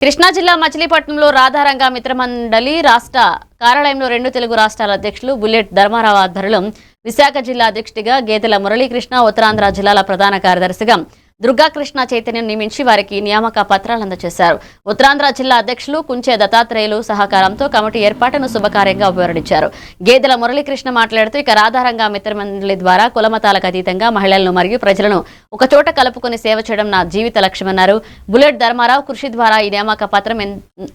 కృష్ణా జిల్లా మచిలీపట్నంలో రాధారంగ మిత్రమండలి రాష్ట్ర కార్యాలయంలో రెండు తెలుగు రాష్ట్రాల అధ్యక్షులు బుల్లెట్ ధర్మారావు ఆధ్వర్యంలో విశాఖ జిల్లా అధ్యక్షుడిగా గేదెల మురళీకృష్ణ, ఉత్తరాంధ్ర జిల్లాల ప్రధాన కార్యదర్శిగా దుర్గాకృష్ణ చైతన్యం నియమించి వారికి నియామక పత్రాలు అందజేశారు. ఉత్తరాంధ్ర జిల్లా అధ్యక్షులు కుంచే దత్తాత్రేయులు సహకారంతో కమిటీ ఏర్పాటును శుభకార్యంగా వివరించారు. గేదెల మురళీకృష్ణ మాట్లాడుతూ ఇక రాధారంగ మిత్రమండలి ద్వారా కులమతాలకు అతీతంగా మహిళలను మరియు ప్రజలను ఒకచోట కలుపుకొని సేవ చేయడం నా జీవిత లక్ష్యమన్నారు. బుల్లెట్ ధర్మారావు కృషి ద్వారా ఈ నియామక పత్రం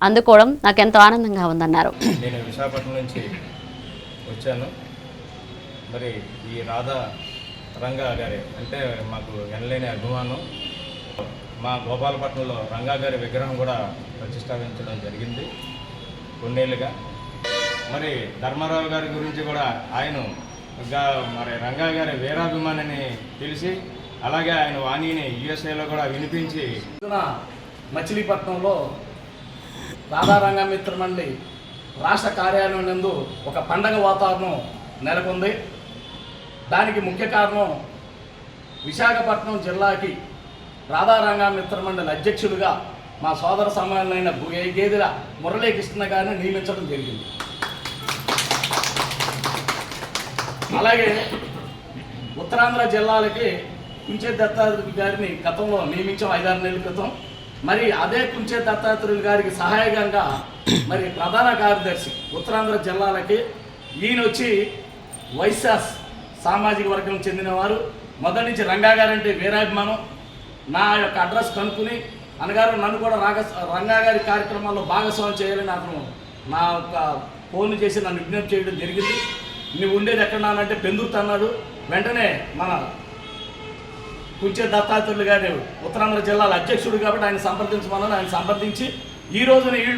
అందుకోవడం నాకెంతో ఆనందంగా ఉందన్నారు. నేను విశాఖపట్నం నుంచి వచ్చాను. మరి ఈ రాధా రంగా గారి అంటే మాకు ఎనలేని అభిమానం. మా గోపాలపట్నంలో రంగా గారి విగ్రహం కూడా ప్రతిష్టాపించడం జరిగింది కొన్నేళ్ళుగా. మరి ధర్మారావు గారి గురించి కూడా ఆయన మరి రంగా గారి వీరాభిమానిని తెలిసి అలాగే ఆయన వాణిని యుఎస్ఏలో కూడా వినిపించి మచిలీపట్నంలో రాధారంగ మిత్రమండలి రాష్ట్ర కార్యాలయం నందు ఒక పండగ వాతావరణం నెలకొంది. దానికి ముఖ్య కారణం విశాఖపట్నం జిల్లాకి రాధారంగ మిత్రమండలి అధ్యక్షుడిగా మా సోదర సమానులైన గేదెల మురళీకృష్ణ గారిని నియమించడం జరిగింది. అలాగే ఉత్తరాంధ్ర జిల్లాలకి కుంచే దత్తాత్రేయులు గారిని గతంలో నియమించాం 5-6 నెలల క్రితం. మరి అదే కుంచే దత్తాత్రేయులు గారికి సహాయకంగా మరి ప్రధాన కార్యదర్శి ఉత్తరాంధ్ర జిల్లాలకి ఈయన వచ్చి వైశ్యాస్ సామాజిక వర్గం చెందినవారు. మొదటి నుంచి రంగా గారంటే వీరాభిమానం. నా యొక్క అడ్రస్ కనుక్కుని అనగారు నన్ను కూడా రంగా గారి కార్యక్రమాల్లో భాగస్వామ్యం చేయాలని అతను నా యొక్క ఫోన్ చేసి నన్ను విజ్ఞప్తి చేయడం జరిగింది. నువ్వు ఉండేది ఎక్కడన్నానంటే పెందుర్తి అన్నాడు. వెంటనే మన కుంచే దత్తాత్రేయులు గారు ఉత్తరాంధ్ర జిల్లాల అధ్యక్షుడు కాబట్టి ఆయన సంప్రదించమన్నాను. ఆయన సంప్రదించి ఈ రోజున వీళ్ళు